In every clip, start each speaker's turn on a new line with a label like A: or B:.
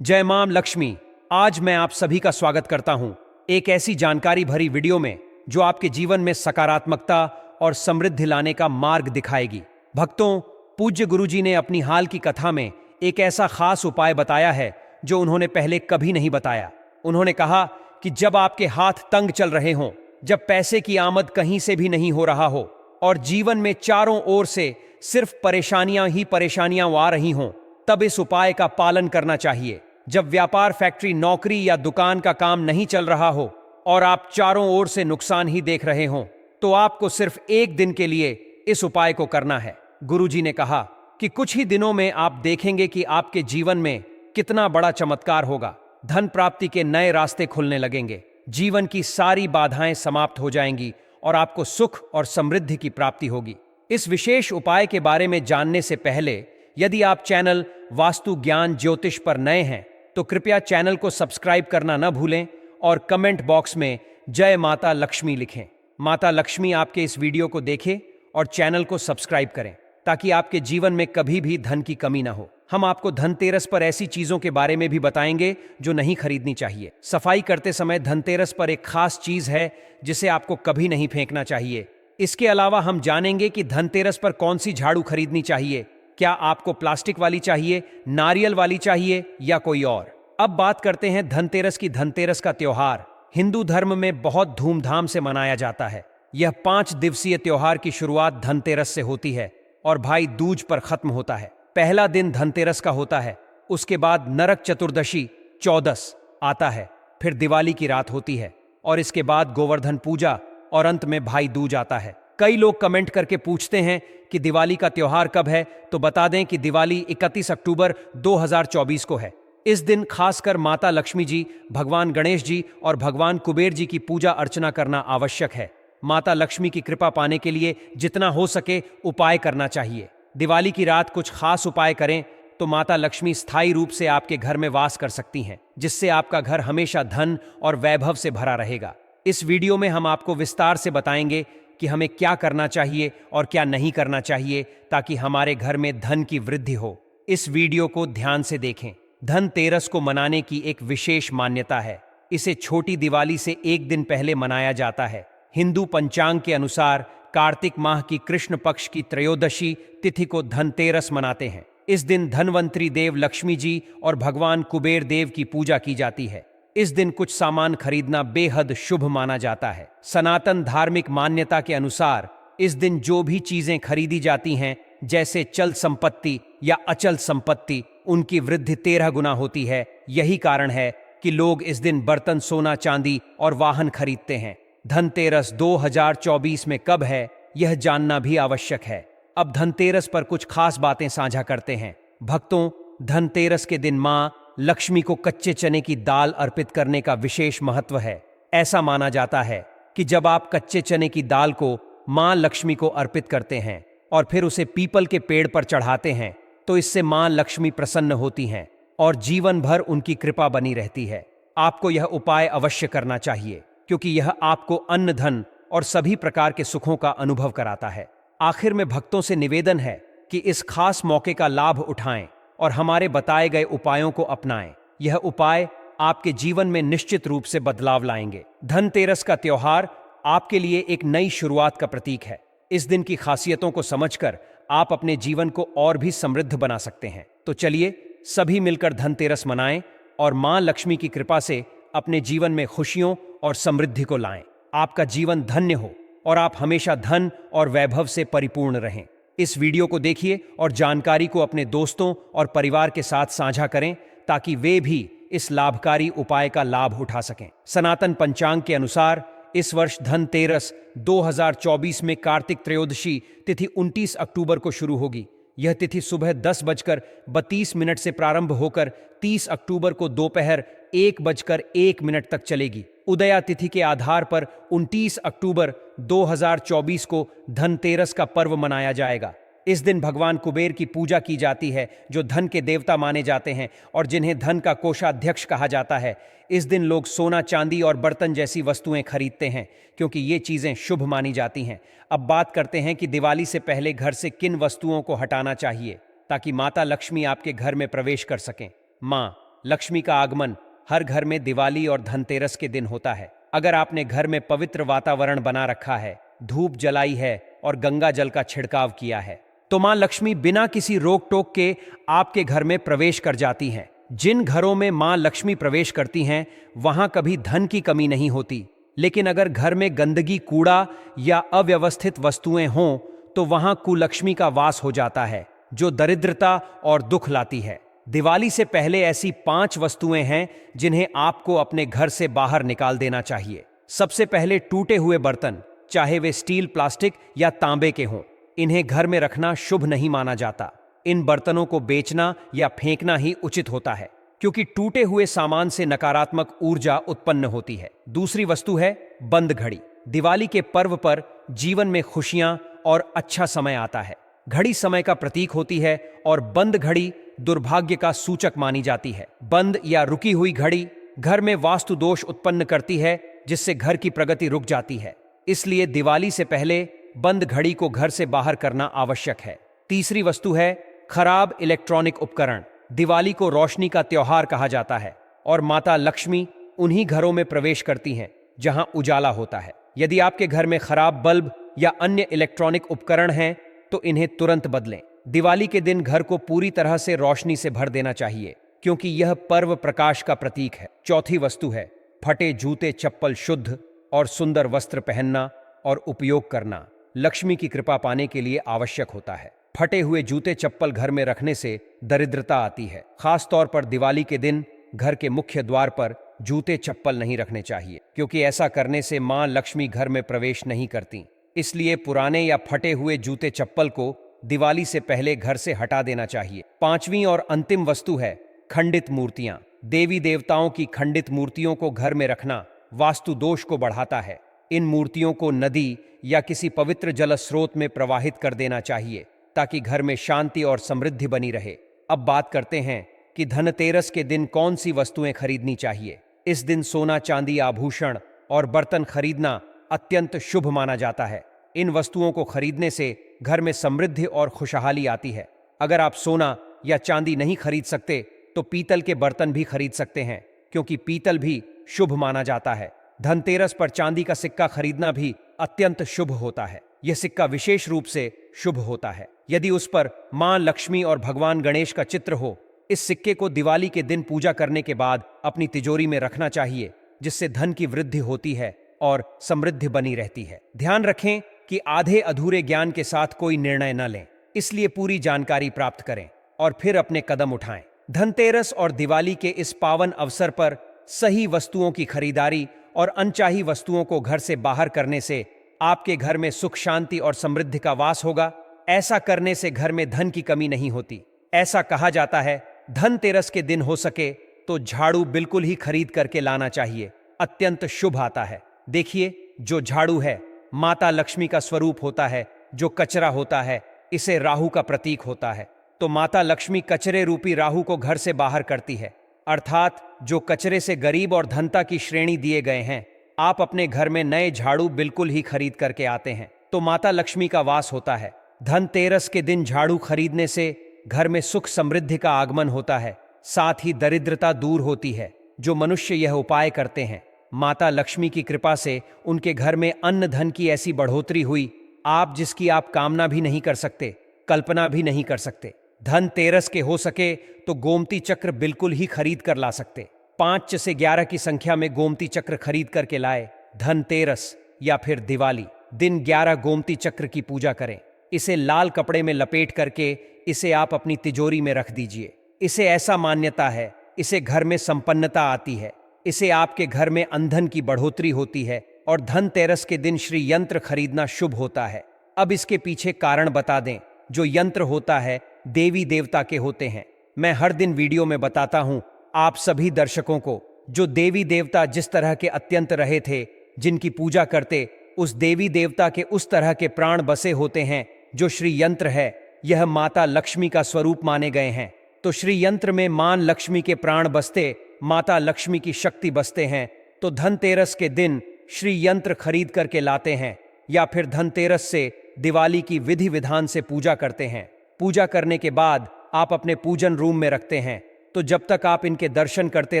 A: जय मां लक्ष्मी। आज मैं आप सभी का स्वागत करता हूं एक ऐसी जानकारी भरी वीडियो में जो आपके जीवन में सकारात्मकता और समृद्धि लाने का मार्ग दिखाएगी। भक्तों, पूज्य गुरुजी ने अपनी हाल की कथा में एक ऐसा खास उपाय बताया है जो उन्होंने पहले कभी नहीं बताया। उन्होंने कहा कि जब आपके हाथ तंग चल रहे हों, जब पैसे की आमद कहीं से भी नहीं हो रहा हो और जीवन में चारों ओर से सिर्फ परेशानियां ही परेशानियां आ रही हों, तब इस उपाय का पालन करना चाहिए। जब व्यापार, फैक्ट्री, नौकरी या दुकान का काम नहीं चल रहा हो और आप चारों ओर से नुकसान ही देख रहे हों, तो आपको सिर्फ एक दिन के लिए इस उपाय को करना है। गुरुजी ने कहा कि कुछ ही दिनों में आप देखेंगे कि आपके जीवन में कितना बड़ा चमत्कार होगा। धन प्राप्ति के नए रास्ते खुलने लगेंगे, जीवन की सारी बाधाएं समाप्त हो जाएंगी और आपको सुख और समृद्धि की प्राप्ति होगी। इस विशेष उपाय के बारे में जानने से पहले यदि आप चैनल वास्तु ज्ञान ज्योतिष पर नए हैं तो कृपया चैनल को सब्सक्राइब करना न भूलें और कमेंट बॉक्स में जय माता लक्ष्मी लिखें। माता लक्ष्मी आपके इस वीडियो को देखें और चैनल को सब्सक्राइब करें ताकि आपके जीवन में कभी भी धन की कमी न हो। हम आपको धनतेरस पर ऐसी चीजों के बारे में भी बताएंगे जो नहीं खरीदनी चाहिए। सफाई करते समय धनतेरस पर एक खास चीज है जिसे आपको कभी नहीं फेंकना चाहिए। इसके अलावा हम जानेंगे कि धनतेरस पर कौन सी झाड़ू खरीदनी चाहिए। क्या आपको प्लास्टिक वाली चाहिए, नारियल वाली चाहिए या कोई और। अब बात करते हैं धनतेरस की। धनतेरस का त्योहार हिंदू धर्म में बहुत धूमधाम से मनाया जाता है। यह 5 दिवसीय त्योहार की शुरुआत धनतेरस से होती है और भाई दूज पर खत्म होता है। पहला दिन धनतेरस का होता है, उसके बाद नरक चतुर्दशी 14 आता है, फिर दिवाली की रात होती है और इसके बाद गोवर्धन पूजा और अंत में भाई दूज आता है। कई लोग कमेंट करके पूछते हैं कि दिवाली का त्योहार कब है, तो बता दें कि दिवाली 31 अक्टूबर 2024 को है। इस दिन खासकर माता लक्ष्मी जी, भगवान गणेश जी और भगवान कुबेर जी की पूजा अर्चना करना आवश्यक है। माता लक्ष्मी की कृपा पाने के लिए जितना हो सके उपाय करना चाहिए। दिवाली की रात कुछ खास उपाय करें तो माता लक्ष्मी स्थायी रूप से आपके घर में वास कर सकती हैं, जिससे आपका घर हमेशा धन और वैभव से भरा रहेगा। इस वीडियो में हम आपको विस्तार से बताएंगे कि हमें क्या करना चाहिए और क्या नहीं करना चाहिए ताकि हमारे घर में धन की वृद्धि हो। इस वीडियो को ध्यान से देखें। धनतेरस को मनाने की एक विशेष मान्यता है। इसे छोटी दिवाली से एक दिन पहले मनाया जाता है। हिंदू पंचांग के अनुसार कार्तिक माह की कृष्ण पक्ष की त्रयोदशी तिथि को धनतेरस मनाते हैं। इस दिन धनवंतरी देव लक्ष्मी जी और भगवान कुबेर देव की पूजा की जाती है। इस दिन कुछ सामान खरीदना बेहद शुभ माना जाता है। सनातन धार्मिक मान्यता के अनुसार इस दिन जो भी चीजें खरीदी जाती हैं, जैसे चल संपत्ति या अचल संपत्ति, उनकी वृद्धि 13 गुना होती है। यही कारण है कि लोग इस दिन बर्तन, सोना, चांदी और वाहन खरीदते हैं। धनतेरस 2024 में कब है, यह जानना भी आवश्यक है। अब धनतेरस पर कुछ खास बातें साझा करते हैं। भक्तों, धनतेरस के दिन मां लक्ष्मी को कच्चे चने की दाल अर्पित करने का विशेष महत्व है। ऐसा माना जाता है कि जब आप कच्चे चने की दाल को मां लक्ष्मी को अर्पित करते हैं और फिर उसे पीपल के पेड़ पर चढ़ाते हैं, तो इससे मां लक्ष्मी प्रसन्न होती हैं और जीवन भर उनकी कृपा बनी रहती है। आपको यह उपाय अवश्य करना चाहिए क्योंकि यह आपको अन्न, धन और सभी प्रकार के सुखों का अनुभव कराता है। आखिर में भक्तों से निवेदन है कि इस खास मौके का लाभ उठाएं और हमारे बताए गए उपायों को अपनाएं। यह उपाय आपके जीवन में निश्चित रूप से बदलाव लाएंगे। धनतेरस का त्योहार आपके लिए एक नई शुरुआत का प्रतीक है। इस दिन की खासियतों को समझकर आप अपने जीवन को और भी समृद्ध बना सकते हैं। तो चलिए सभी मिलकर धनतेरस मनाएं और मां लक्ष्मी की कृपा से अपने जीवन में खुशियों और समृद्धि को लाएं। आपका जीवन धन्य हो और आप हमेशा धन और वैभव से परिपूर्ण रहें। इस वीडियो को देखिए और जानकारी को अपने दोस्तों और परिवार के साथ साझा करें ताकि वे भी इस लाभकारी उपाय का लाभ उठा सकें। सनातन पंचांग के अनुसार इस वर्ष धनतेरस 2024 में कार्तिक त्रयोदशी तिथि 29 अक्टूबर को शुरू होगी। यह तिथि सुबह 10:32 से प्रारंभ होकर 30 अक्टूबर को दोपहर 1:01 तक चलेगी। उदया तिथि के आधार पर 29 अक्टूबर 2024 को धनतेरस का पर्व मनाया जाएगा। इस दिन भगवान कुबेर की पूजा की जाती है, जो धन के देवता माने जाते हैं और जिन्हें धन का कोषाध्यक्ष कहा जाता है। इस दिन लोग सोना, चांदी और बर्तन जैसी वस्तुएं खरीदते हैं क्योंकि ये चीजें शुभ मानी जाती हैं। अब बात करते हैं कि दिवाली से पहले घर से किन वस्तुओं को हटाना चाहिए ताकि माता लक्ष्मी आपके घर में प्रवेश कर सकें। मां लक्ष्मी का आगमन हर घर में दिवाली और धनतेरस के दिन होता है। अगर आपने घर में पवित्र वातावरण बना रखा है, धूप जलाई है और गंगा जल का छिड़काव किया है, तो मां लक्ष्मी बिना किसी रोक टोक के आपके घर में प्रवेश कर जाती हैं। जिन घरों में मां लक्ष्मी प्रवेश करती हैं वहां कभी धन की कमी नहीं होती। लेकिन अगर घर में गंदगी, कूड़ा या अव्यवस्थित वस्तुएं हों तो वहां कुलक्ष्मी का वास हो जाता है, जो दरिद्रता और दुख लाती है। दिवाली से पहले ऐसी 5 वस्तुएं हैं जिन्हें आपको अपने घर से बाहर निकाल देना चाहिए। सबसे पहले टूटे हुए बर्तन, चाहे वे स्टील, प्लास्टिक या तांबे के हों, इन्हें घर में रखना शुभ नहीं माना जाता। इन बर्तनों को बेचना या फेंकना ही उचित होता है, क्योंकि टूटे हुए सामान से नकारात्मक ऊर्जा उत्पन्न होती है। दूसरी वस्तु है बंद घड़ी। दिवाली के पर्व पर जीवन में खुशियां और अच्छा समय आता है। घड़ी समय का प्रतीक होती है और बंद घड़ी दुर्भाग्य का सूचक मानी जाती है। बंद या रुकी हुई घड़ी घर में वास्तु दोष उत्पन्न करती है, जिससे घर की प्रगति रुक जाती है। इसलिए दिवाली से पहले बंद घड़ी को घर से बाहर करना आवश्यक है। तीसरी वस्तु है खराब इलेक्ट्रॉनिक उपकरण। दिवाली को रोशनी का त्योहार कहा जाता है और माता लक्ष्मी उन्हीं घरों में प्रवेश करती हैं जहां उजाला होता है। यदि आपके घर में खराब बल्ब या अन्य इलेक्ट्रॉनिक उपकरण हैं तो इन्हें तुरंत बदलें। दिवाली के दिन घर को पूरी तरह से रोशनी से भर देना चाहिए, क्योंकि यह पर्व प्रकाश का प्रतीक है। चौथी वस्तु है फटे जूते, चप्पल। शुद्ध और सुंदर वस्त्र पहनना और उपयोग करना लक्ष्मी की कृपा पाने के लिए आवश्यक होता है। फटे हुए जूते, चप्पल घर में रखने से दरिद्रता आती है। खास तौर पर दिवाली के दिन घर के मुख्य द्वार पर जूते, चप्पल नहीं रखने चाहिए, क्योंकि ऐसा करने से मां लक्ष्मी घर में प्रवेश नहीं करती। इसलिए पुराने या फटे हुए जूते, चप्पल को दिवाली से पहले घर से हटा देना चाहिए। पांचवी और अंतिम वस्तु है खंडित मूर्तियां। देवी देवताओं की खंडित मूर्तियों को घर में रखना वास्तु दोष को बढ़ाता है। इन मूर्तियों को नदी या किसी पवित्र जल स्रोत में प्रवाहित कर देना चाहिए, ताकि घर में शांति और समृद्धि बनी रहे। अब बात करते हैं कि धनतेरस के दिन कौन सी वस्तुएं खरीदनी चाहिए। इस दिन सोना, चांदी, आभूषण और बर्तन खरीदना अत्यंत शुभ माना जाता है। इन वस्तुओं को खरीदने से घर में समृद्धि और खुशहाली आती है। अगर आप सोना या चांदी नहीं खरीद सकते तो पीतल के बर्तन भी खरीद सकते हैं, क्योंकि पीतल भी शुभ माना जाता है। धनतेरस पर चांदी का सिक्का खरीदना भी अत्यंत शुभ होता है। यह सिक्का विशेष रूप से शुभ होता है यदि उस पर मां लक्ष्मी और भगवान गणेश का चित्र हो। इस सिक्के को दिवाली के दिन पूजा करने के बाद अपनी तिजोरी में रखना चाहिए, जिससे धन की वृद्धि होती है और समृद्धि बनी रहती है। ध्यान रखें कि आधे अधूरे ज्ञान के साथ कोई निर्णय न लें, इसलिए पूरी जानकारी प्राप्त करें और फिर अपने कदम उठाएं। धनतेरस और दिवाली के इस पावन अवसर पर सही वस्तुओं की खरीदारी और अनचाही वस्तुओं को घर से बाहर करने से आपके घर में सुख, शांति और समृद्धि का वास होगा। ऐसा करने से घर में धन की कमी नहीं होती। ऐसा कहा जाता है, धनतेरस के दिन हो सके तो झाड़ू बिल्कुल ही खरीद करके लाना चाहिए, अत्यंत शुभ आता है। देखिए, जो झाड़ू है माता लक्ष्मी का स्वरूप होता है। जो कचरा होता है इसे राहु का प्रतीक होता है। तो माता लक्ष्मी कचरे रूपी राहु को घर से बाहर करती है, अर्थात जो कचरे से गरीब और धनता की श्रेणी दिए गए हैं। आप अपने घर में नए झाड़ू बिल्कुल ही खरीद करके आते हैं तो माता लक्ष्मी का वास होता है। धनतेरस के दिन झाड़ू खरीदने से घर में सुख, समृद्धि का आगमन होता है, साथ ही दरिद्रता दूर होती है। जो मनुष्य यह उपाय करते हैं, माता लक्ष्मी की कृपा से उनके घर में अन्न धन की ऐसी बढ़ोतरी हुई, आप जिसकी आप कामना भी नहीं कर सकते, कल्पना भी नहीं कर सकते। धनतेरस के हो सके तो गोमती चक्र बिल्कुल ही खरीद कर ला सकते। 5 से 11 की संख्या में गोमती चक्र खरीद करके लाए। धनतेरस या फिर दिवाली दिन 11 गोमती चक्र की पूजा करें। इसे लाल कपड़े में लपेट करके इसे आप अपनी तिजोरी में रख दीजिए। इसे ऐसा मान्यता है, इसे घर में संपन्नता आती है, इसे आपके घर में अंधन की बढ़ोतरी होती है और धनतेरस के दिन श्री यंत्र खरीदना शुभ होता है। अब इसके पीछे कारण बता दें। जो यंत्र होता है देवी देवता के होते हैं। मैं हर दिन वीडियो में बताता हूं आप सभी दर्शकों को, जो देवी देवता जिस तरह के अत्यंत रहे थे, जिनकी पूजा करते, उस देवी देवता के उस तरह के प्राण बसे होते हैं। जो श्री यंत्र है यह माता लक्ष्मी का स्वरूप माने गए हैं। तो श्री यंत्र में मां लक्ष्मी के प्राण बसते, माता लक्ष्मी की शक्ति बसते हैं। तो धनतेरस के दिन श्री यंत्र खरीद करके लाते हैं या फिर धनतेरस से दिवाली की विधि विधान से पूजा करते हैं। पूजा करने के बाद आप अपने पूजन रूम में रखते हैं। तो जब तक आप इनके दर्शन करते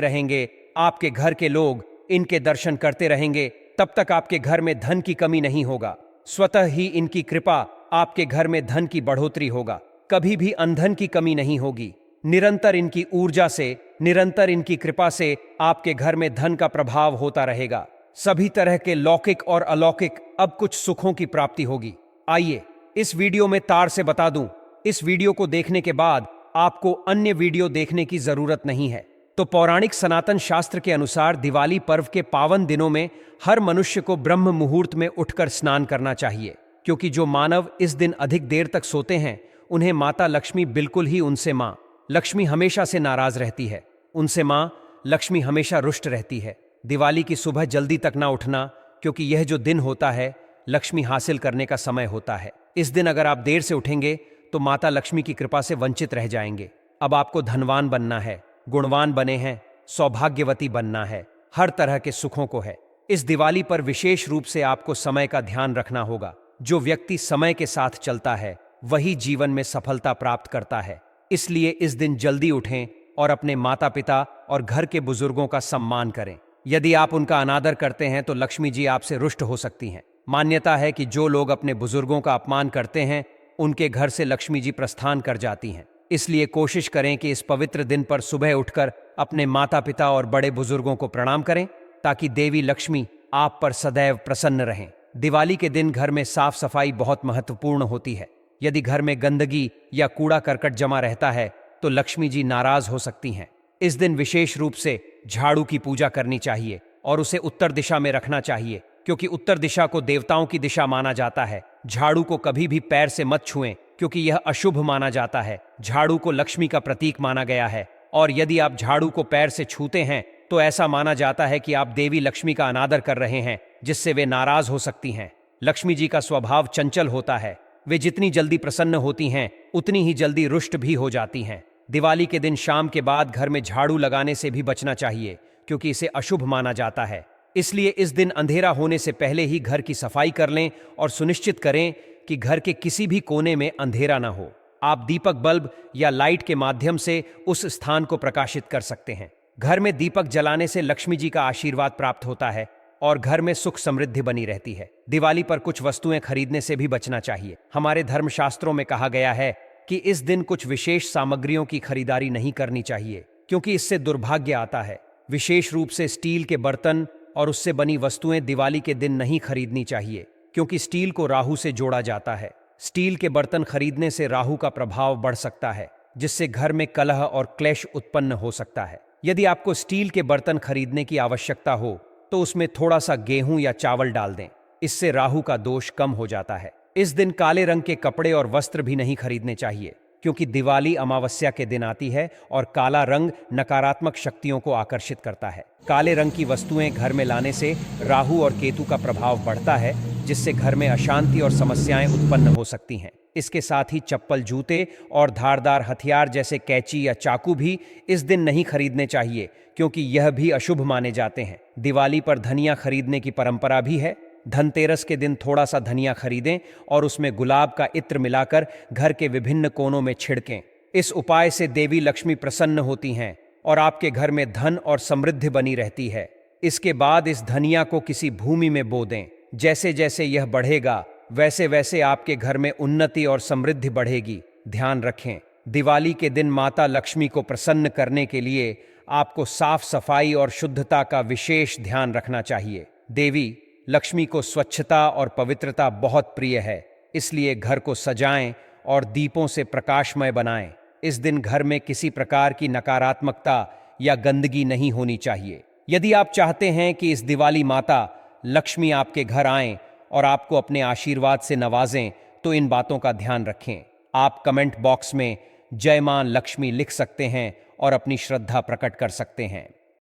A: रहेंगे, आपके घर के लोग इनके दर्शन करते रहेंगे, तब तक आपके घर में धन की कमी नहीं होगा। स्वतः ही इनकी कृपा आपके घर में धन की बढ़ोतरी होगा। कभी भी अंधन की कमी नहीं होगी। निरंतर इनकी ऊर्जा से, निरंतर इनकी कृपा से आपके घर में धन का प्रभाव होता रहेगा। सभी तरह के लौकिक और अलौकिक अब कुछ सुखों की प्राप्ति होगी। आइए इस वीडियो में तार से बता दूं, इस वीडियो को देखने के बाद आपको अन्य वीडियो देखने की जरूरत नहीं है। तो पौराणिक सनातन शास्त्र के अनुसार दिवाली पर्व के पावन दिनों में हर मनुष्य को ब्रह्म मुहूर्त में उठकर स्नान करना चाहिए, क्योंकि जो मानव इस दिन अधिक देर तक सोते हैं उन्हें माता लक्ष्मी बिल्कुल ही उनसे मां लक्ष्मी हमेशा से नाराज रहती है। उनसे मां लक्ष्मी हमेशा रुष्ट रहती है। दिवाली की सुबह जल्दी तक ना उठना, क्योंकि यह जो दिन होता है लक्ष्मी हासिल करने का समय होता है। इस दिन अगर आप देर से उठेंगे तो माता लक्ष्मी की कृपा से वंचित रह जाएंगे। अब आपको धनवान बनना है, गुणवान बने हैं, सौभाग्यवती बनना है, हर तरह के सुखों को है। इस दिवाली पर विशेष रूप से आपको समय का ध्यान रखना होगा। जो व्यक्ति समय के साथ चलता है वही जीवन में सफलता प्राप्त करता है। इसलिए इस दिन जल्दी उठें और अपने माता पिता और घर के बुजुर्गों का सम्मान करें। यदि आप उनका अनादर करते हैं तो लक्ष्मी जी आपसे रुष्ट हो सकती हैं। मान्यता है कि जो लोग अपने बुजुर्गों का अपमान करते हैं उनके घर से लक्ष्मी जी प्रस्थान कर जाती हैं। इसलिए कोशिश करें कि इस पवित्र दिन पर सुबह उठकर अपने माता पिता और बड़े बुजुर्गों को प्रणाम करें, ताकि देवी लक्ष्मी आप पर सदैव प्रसन्न रहें। दिवाली के दिन घर में साफ सफाई बहुत महत्वपूर्ण होती है। यदि घर में गंदगी या कूड़ा करकट जमा रहता है तो लक्ष्मी जी नाराज हो सकती हैं। इस दिन विशेष रूप से झाड़ू की पूजा करनी चाहिए और उसे उत्तर दिशा में रखना चाहिए, क्योंकि उत्तर दिशा को देवताओं की दिशा माना जाता है। झाड़ू को कभी भी पैर से मत छुएं, क्योंकि यह अशुभ माना जाता है। झाड़ू को लक्ष्मी का प्रतीक माना गया है और यदि आप झाड़ू को पैर से छूते हैं तो ऐसा माना जाता है कि आप देवी लक्ष्मी का अनादर कर रहे हैं, जिससे वे नाराज हो सकती हैं। लक्ष्मी जी का स्वभाव चंचल होता है। वे जितनी जल्दी प्रसन्न होती हैं उतनी ही जल्दी रुष्ट भी हो जाती हैं। दिवाली के दिन शाम के बाद घर में झाड़ू लगाने से भी बचना चाहिए, क्योंकि इसे अशुभ माना जाता है। इसलिए इस दिन अंधेरा होने से पहले ही घर की सफाई कर लें और सुनिश्चित करें कि घर के किसी भी कोने में अंधेरा ना हो। आप दीपक बल्ब या लाइट के माध्यम से उस स्थान को प्रकाशित कर सकते हैं। घर में दीपक जलाने से लक्ष्मी जी का आशीर्वाद प्राप्त होता है और घर में सुख समृद्धि बनी रहती है। दिवाली पर कुछ वस्तुएं खरीदने से भी बचना चाहिए। हमारे धर्मशास्त्रों में कहा गया है कि इस दिन कुछ विशेष सामग्रियों की खरीदारी नहीं करनी चाहिए, क्योंकि इससे दुर्भाग्य आता है। विशेष रूप से स्टील के बर्तन और उससे बनी वस्तुएं दिवाली के दिन नहीं खरीदनी चाहिए, क्योंकि स्टील को राहु से जोड़ा जाता है। स्टील के बर्तन खरीदने से राहु का प्रभाव बढ़ सकता है, जिससे घर में कलह और क्लेश उत्पन्न हो सकता है। यदि आपको स्टील के बर्तन खरीदने की आवश्यकता हो तो उसमें थोड़ा सा गेहूं या चावल डाल दें। इससे राहु का दोष कम हो जाता है। इस दिन काले रंग के कपड़े और वस्त्र भी नहीं खरीदने चाहिए, क्योंकि दिवाली अमावस्या के दिन आती है और काला रंग नकारात्मक शक्तियों को आकर्षित करता है। काले रंग की वस्तुएं घर में लाने से राहु और केतु का प्रभाव बढ़ता है, जिससे घर में अशांति और समस्याएं उत्पन्न हो सकती हैं। इसके साथ ही चप्पल, जूते और धारदार हथियार जैसे कैंची या चाकू भी इस दिन नहीं खरीदने चाहिए, क्योंकि यह भी अशुभ माने जाते हैं। दिवाली पर धनिया खरीदने की परंपरा भी है। धनतेरस के दिन थोड़ा सा धनिया खरीदें और उसमें गुलाब का इत्र मिलाकर घर के विभिन्न कोनों में छिड़कें। इस उपाय से देवी लक्ष्मी प्रसन्न होती हैं और आपके घर में धन और समृद्धि बनी रहती है। इसके बाद इस धनिया को किसी भूमि में बो दें। जैसे जैसे यह बढ़ेगा वैसे वैसे आपके घर में उन्नति और समृद्धि बढ़ेगी। ध्यान रखें, दिवाली के दिन माता लक्ष्मी को प्रसन्न करने के लिए आपको साफ सफाई और शुद्धता का विशेष ध्यान रखना चाहिए। देवी लक्ष्मी को स्वच्छता और पवित्रता बहुत प्रिय है, इसलिए घर को सजाएं और दीपों से प्रकाशमय बनाएं। इस दिन घर में किसी प्रकार की नकारात्मकता या गंदगी नहीं होनी चाहिए। यदि आप चाहते हैं कि इस दिवाली माता लक्ष्मी आपके घर आएं और आपको अपने आशीर्वाद से नवाजें, तो इन बातों का ध्यान रखें। आप कमेंट बॉक्स में जय मां लक्ष्मी लिख सकते हैं और अपनी श्रद्धा प्रकट कर सकते हैं।